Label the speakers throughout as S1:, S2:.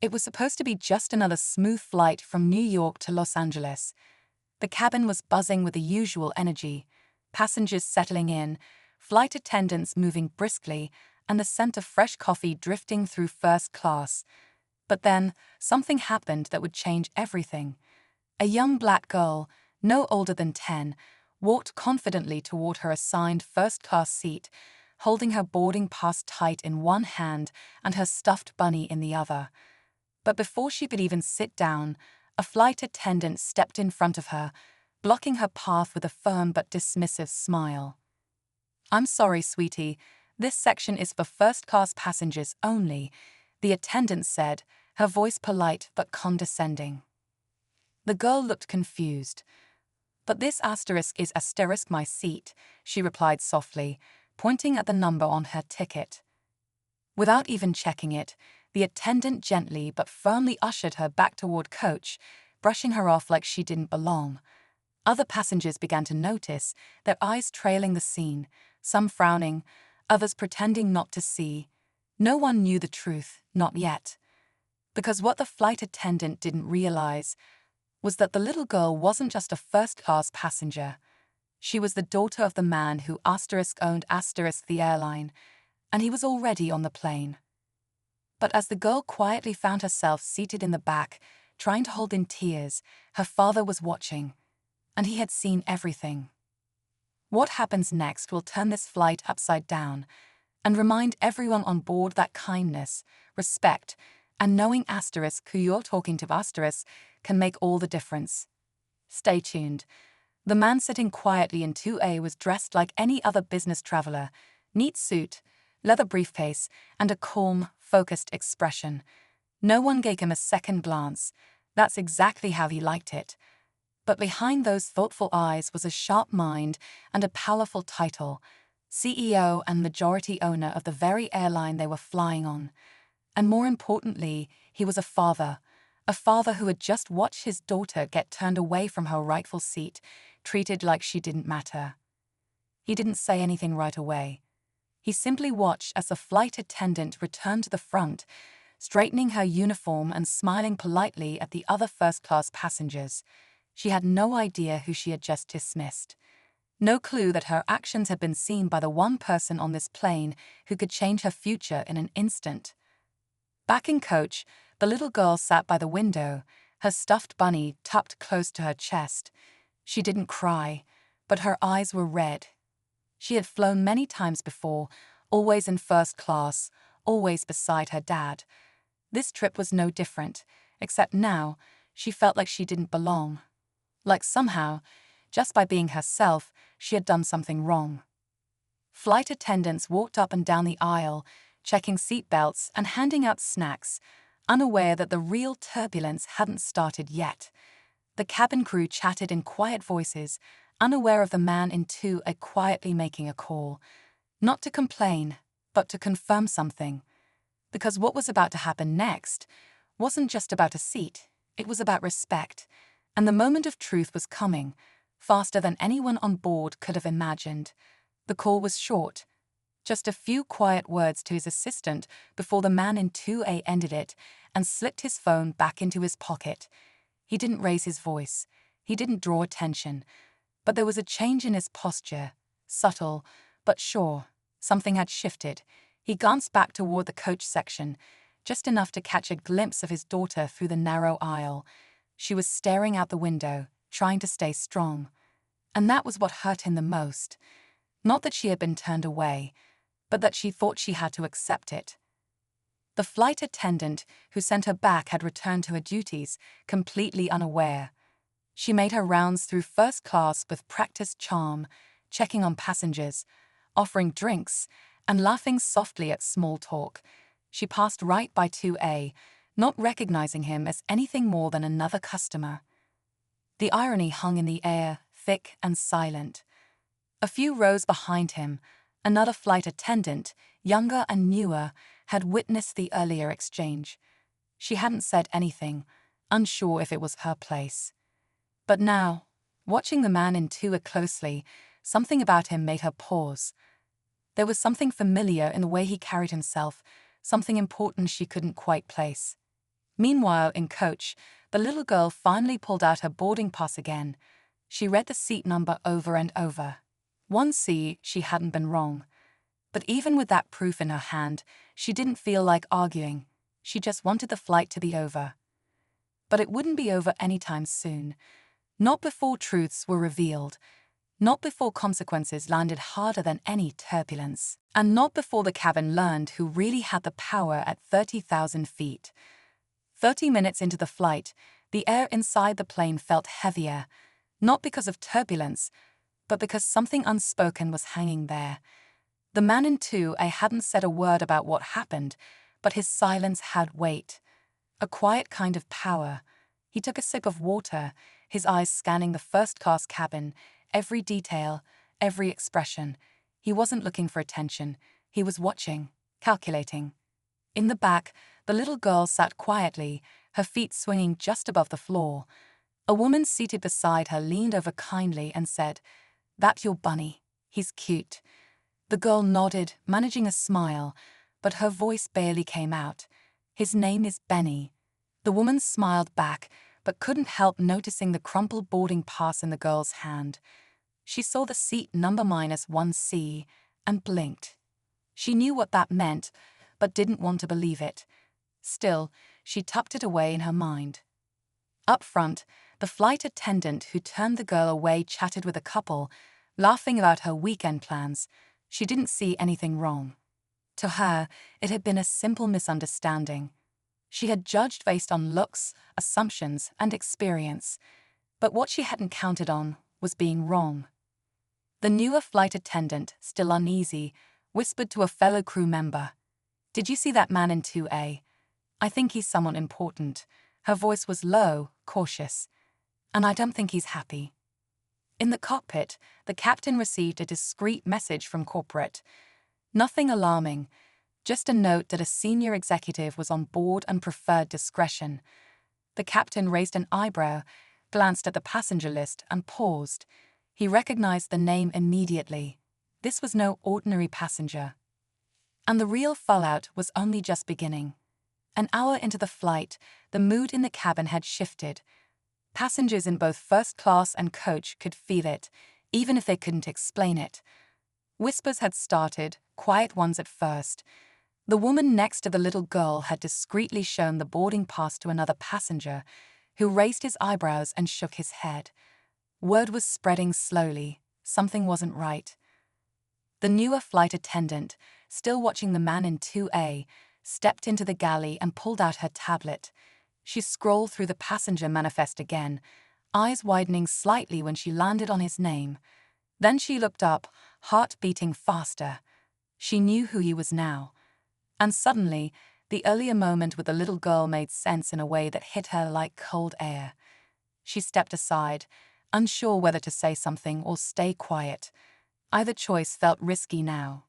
S1: It was supposed to be just another smooth flight from New York to Los Angeles. The cabin was buzzing with the usual energy, passengers settling in, flight attendants moving briskly, and the scent of fresh coffee drifting through first class. But then, something happened that would change everything. A young black girl, no older than 10, walked confidently toward her assigned first-class seat, holding her boarding pass tight in one hand and her stuffed bunny in the other. But before she could even sit down, a flight attendant stepped in front of her, blocking her path with a firm but dismissive smile. "I'm sorry, sweetie. This section is for first-class passengers only," the attendant said, her voice polite but condescending. The girl looked confused. "But this asterisk is asterisk my seat," she replied softly, pointing at the number on her ticket. Without even checking it, the attendant gently but firmly ushered her back toward coach, brushing her off like she didn't belong. Other passengers began to notice, their eyes trailing the scene, some frowning, others pretending not to see. No one knew the truth, not yet. Because what the flight attendant didn't realize was that the little girl wasn't just a first-class passenger. She was the daughter of the man who owned the airline, and he was already on the plane. But as the girl quietly found herself seated in the back, trying to hold in tears, her father was watching, and he had seen everything. What happens next will turn this flight upside down and remind everyone on board that kindness, respect, and knowing who you're talking to can make all the difference. Stay tuned. The man sitting quietly in 2A was dressed like any other business traveler, neat suit, leather briefcase, and a calm, focused expression. No one gave him a second glance. That's exactly how he liked it. But behind those thoughtful eyes was a sharp mind and a powerful title, CEO and majority owner of the very airline they were flying on. And more importantly, he was a father who had just watched his daughter get turned away from her rightful seat, treated like she didn't matter. He didn't say anything right away. He simply watched as the flight attendant returned to the front, straightening her uniform and smiling politely at the other first-class passengers. She had no idea who she had just dismissed. No clue that her actions had been seen by the one person on this plane who could change her future in an instant. Back in coach, the little girl sat by the window, her stuffed bunny tucked close to her chest. She didn't cry, but her eyes were red. She had flown many times before, always in first class, always beside her dad. This trip was no different, except now she felt like she didn't belong. Like somehow, just by being herself, she had done something wrong. Flight attendants walked up and down the aisle, checking seat belts and handing out snacks, unaware that the real turbulence hadn't started yet. The cabin crew chatted in quiet voices, unaware of the man in 2A quietly making a call. Not to complain, but to confirm something. Because what was about to happen next wasn't just about a seat, it was about respect. And the moment of truth was coming, faster than anyone on board could have imagined. The call was short. Just a few quiet words to his assistant before the man in 2A ended it and slipped his phone back into his pocket. He didn't raise his voice. He didn't draw attention. But there was a change in his posture, subtle, but sure. Something had shifted. He glanced back toward the coach section, just enough to catch a glimpse of his daughter through the narrow aisle. She was staring out the window, trying to stay strong. And that was what hurt him the most. Not that she had been turned away, but that she thought she had to accept it. The flight attendant who sent her back had returned to her duties, completely unaware. She made her rounds through first class with practiced charm, checking on passengers, offering drinks, and laughing softly at small talk. She passed right by 2A, not recognizing him as anything more than another customer. The irony hung in the air, thick and silent. A few rows behind him, another flight attendant, younger and newer, had witnessed the earlier exchange. She hadn't said anything, unsure if it was her place. But now, watching the man in 2A closely, something about him made her pause. There was something familiar in the way he carried himself, something important she couldn't quite place. Meanwhile, in coach, the little girl finally pulled out her boarding pass again. She read the seat number over and over. 1C, she hadn't been wrong. But even with that proof in her hand, she didn't feel like arguing. She just wanted the flight to be over. But it wouldn't be over anytime soon. Not before truths were revealed. Not before consequences landed harder than any turbulence. And not before the cabin learned who really had the power at 30,000 feet. 30 minutes into the flight, the air inside the plane felt heavier, not because of turbulence, but because something unspoken was hanging there. The man in 2A hadn't said a word about what happened, but his silence had weight. A quiet kind of power. He took a sip of water, his eyes scanning the first-class cabin, every detail, every expression. He wasn't looking for attention. He was watching, calculating. In the back, the little girl sat quietly, her feet swinging just above the floor. A woman seated beside her leaned over kindly and said, "That your bunny. He's cute." The girl nodded, managing a smile, but her voice barely came out. "His name is Benny." The woman smiled back, but couldn't help noticing the crumpled boarding pass in the girl's hand. She saw the seat number -1C and blinked. She knew what that meant, but didn't want to believe it. Still, she tucked it away in her mind. Up front, the flight attendant who turned the girl away chatted with a couple, laughing about her weekend plans. She didn't see anything wrong. To her, it had been a simple misunderstanding. She had judged based on looks, assumptions, and experience. But what she hadn't counted on was being wrong. The newer flight attendant, still uneasy, whispered to a fellow crew member, "Did you see that man in 2A? I think he's someone important." Her voice was low, cautious. "And I don't think he's happy." In the cockpit, the captain received a discreet message from corporate. Nothing alarming, just a note that a senior executive was on board and preferred discretion. The captain raised an eyebrow, glanced at the passenger list, and paused. He recognized the name immediately. This was no ordinary passenger. And the real fallout was only just beginning. An hour into the flight, the mood in the cabin had shifted. Passengers in both first class and coach could feel it, even if they couldn't explain it. Whispers had started, quiet ones at first. The woman next to the little girl had discreetly shown the boarding pass to another passenger, who raised his eyebrows and shook his head. Word was spreading slowly. Something wasn't right. The newer flight attendant, still watching the man in 2A, stepped into the galley and pulled out her tablet. She scrolled through the passenger manifest again, eyes widening slightly when she landed on his name. Then she looked up, heart beating faster. She knew who he was now. And suddenly, the earlier moment with the little girl made sense in a way that hit her like cold air. She stepped aside, unsure whether to say something or stay quiet. Either choice felt risky now.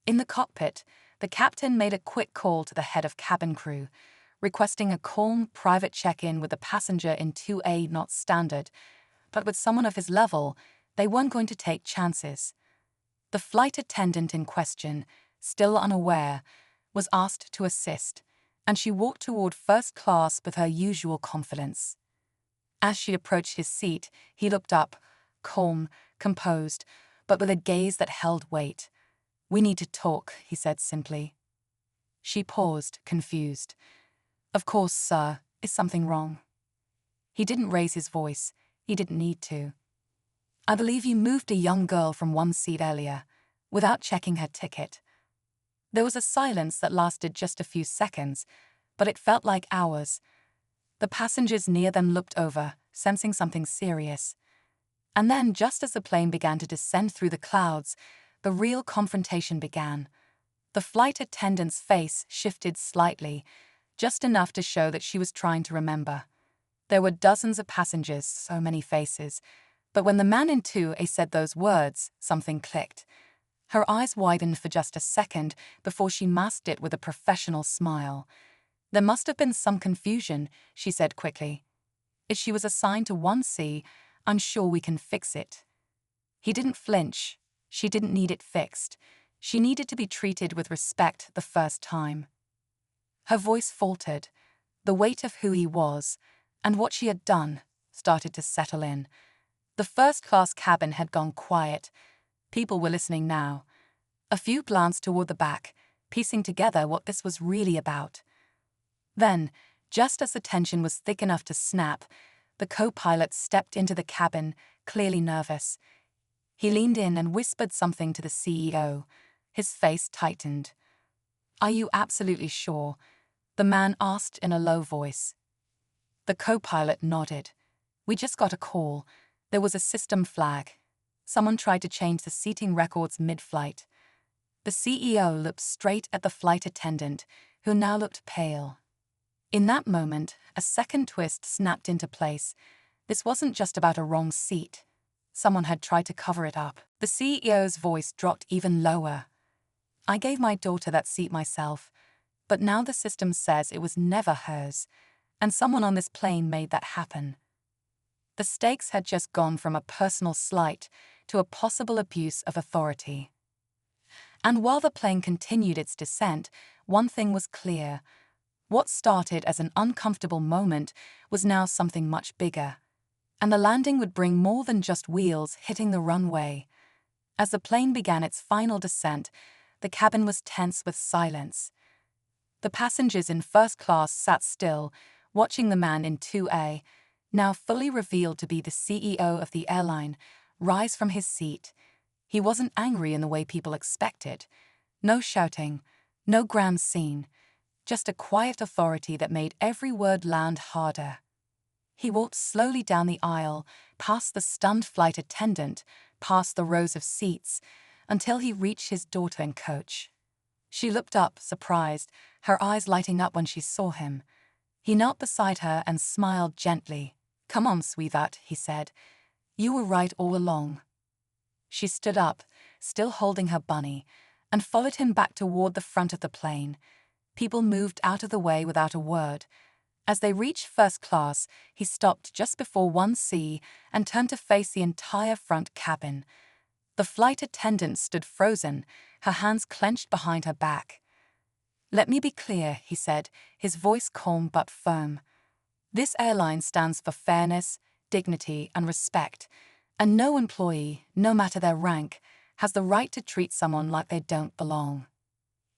S1: In the cockpit, the captain made a quick call to the head of cabin crew, requesting a calm, private check-in with the passenger in 2A not standard, but with someone of his level, they weren't going to take chances. The flight attendant in question, still unaware, was asked to assist, and she walked toward first class with her usual confidence. As she approached his seat, he looked up, calm, composed, but with a gaze that held weight. "We need to talk," he said simply. She paused, confused. "Of course, sir. Is something wrong?" He didn't raise his voice. He didn't need to. "I believe you moved a young girl from one seat earlier, without checking her ticket." There was a silence that lasted just a few seconds, but it felt like hours. The passengers near them looked over, sensing something serious. And then, just as the plane began to descend through the clouds, the real confrontation began. The flight attendant's face shifted slightly, just enough to show that she was trying to remember. There were dozens of passengers, so many faces, but when the man in 2A said those words, something clicked. Her eyes widened for just a second before she masked it with a professional smile. "There must have been some confusion," she said quickly. "If she was assigned to 1C, I'm sure we can fix it." He didn't flinch. She didn't need it fixed. She needed to be treated with respect the first time. Her voice faltered. The weight of who he was, and what she had done, started to settle in. The first-class cabin had gone quiet. People were listening now. A few glanced toward the back, piecing together what this was really about. Then, just as the tension was thick enough to snap, the co-pilot stepped into the cabin, clearly nervous. He leaned in and whispered something to the CEO. His face tightened. "Are you absolutely sure?" the man asked in a low voice. The co-pilot nodded. "We just got a call. There was a system flag. Someone tried to change the seating records mid-flight." The CEO looked straight at the flight attendant, who now looked pale. In that moment, a second twist snapped into place. This wasn't just about a wrong seat. Someone had tried to cover it up. The CEO's voice dropped even lower. "I gave my daughter that seat myself, but now the system says it was never hers, and someone on this plane made that happen." The stakes had just gone from a personal slight to a possible abuse of authority. And while the plane continued its descent, one thing was clear. What started as an uncomfortable moment was now something much bigger. And the landing would bring more than just wheels hitting the runway. As the plane began its final descent, the cabin was tense with silence. The passengers in first class sat still, watching the man in 2A, now fully revealed to be the CEO of the airline, rise from his seat. He wasn't angry in the way people expected. No shouting, no grand scene, just a quiet authority that made every word land harder. He walked slowly down the aisle, past the stunned flight attendant, past the rows of seats, until he reached his daughter and coach. She looked up, surprised, her eyes lighting up when she saw him. He knelt beside her and smiled gently. "Come on, sweetheart," he said. "You were right all along." She stood up, still holding her bunny, and followed him back toward the front of the plane. People moved out of the way without a word. As they reached first class, he stopped just before 1C and turned to face the entire front cabin. The flight attendant stood frozen, her hands clenched behind her back. "Let me be clear," he said, his voice calm but firm. "This airline stands for fairness, dignity, and respect, and no employee, no matter their rank, has the right to treat someone like they don't belong."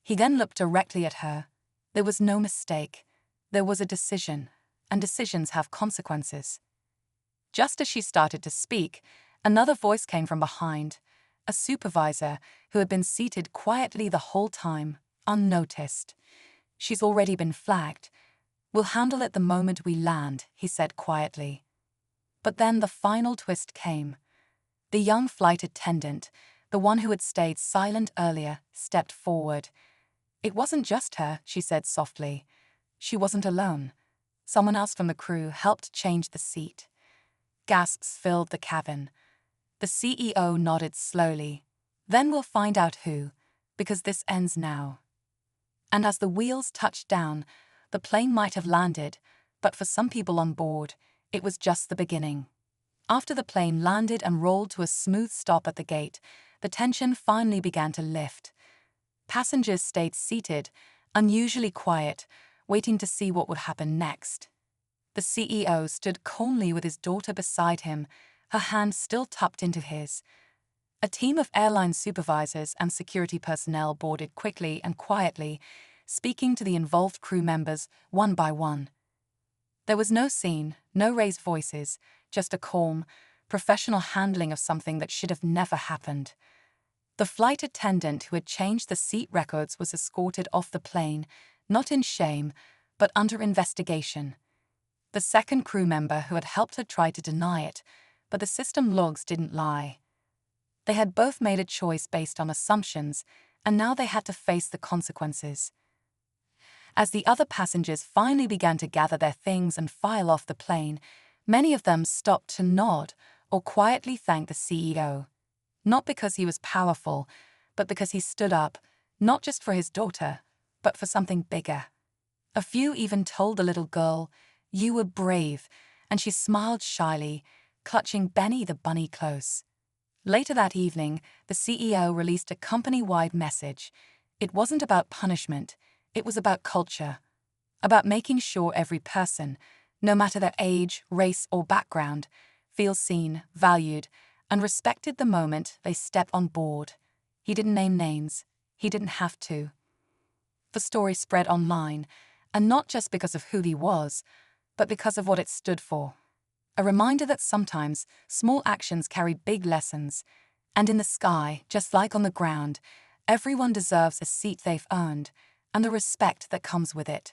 S1: He then looked directly at her. There was no mistake. There was a decision, and decisions have consequences. Just as she started to speak, another voice came from behind, a supervisor who had been seated quietly the whole time, unnoticed. "She's already been flagged. We'll handle it the moment we land," he said quietly. But then the final twist came. The young flight attendant, the one who had stayed silent earlier, stepped forward. "It wasn't just her," she said softly. "She wasn't alone. Someone else from the crew helped change the seat." Gasps filled the cabin. The CEO nodded slowly. "Then we'll find out who, because this ends now." And as the wheels touched down, the plane might have landed, but for some people on board, it was just the beginning. After the plane landed and rolled to a smooth stop at the gate, the tension finally began to lift. Passengers stayed seated, unusually quiet, waiting to see what would happen next. The CEO stood calmly with his daughter beside him, her hand still tucked into his. A team of airline supervisors and security personnel boarded quickly and quietly, speaking to the involved crew members one by one. There was no scene, no raised voices, just a calm, professional handling of something that should have never happened. The flight attendant who had changed the seat records was escorted off the plane, not in shame, but under investigation. The second crew member who had helped her tried to deny it, but the system logs didn't lie. They had both made a choice based on assumptions, and now they had to face the consequences. As the other passengers finally began to gather their things and file off the plane, many of them stopped to nod or quietly thank the CEO. Not because he was powerful, but because he stood up, not just for his daughter, but for something bigger. A few even told the little girl, "You were brave," and she smiled shyly, clutching Benny the bunny close. Later that evening, the CEO released a company-wide message. It wasn't about punishment, it was about culture. about making sure every person, no matter their age, race, or background, feels seen, valued, and respected the moment they step on board. He didn't name names. He didn't have to. The story spread online, and not just because of who he was, but because of what it stood for. A reminder that sometimes small actions carry big lessons, and in the sky, just like on the ground, everyone deserves a seat they've earned and the respect that comes with it.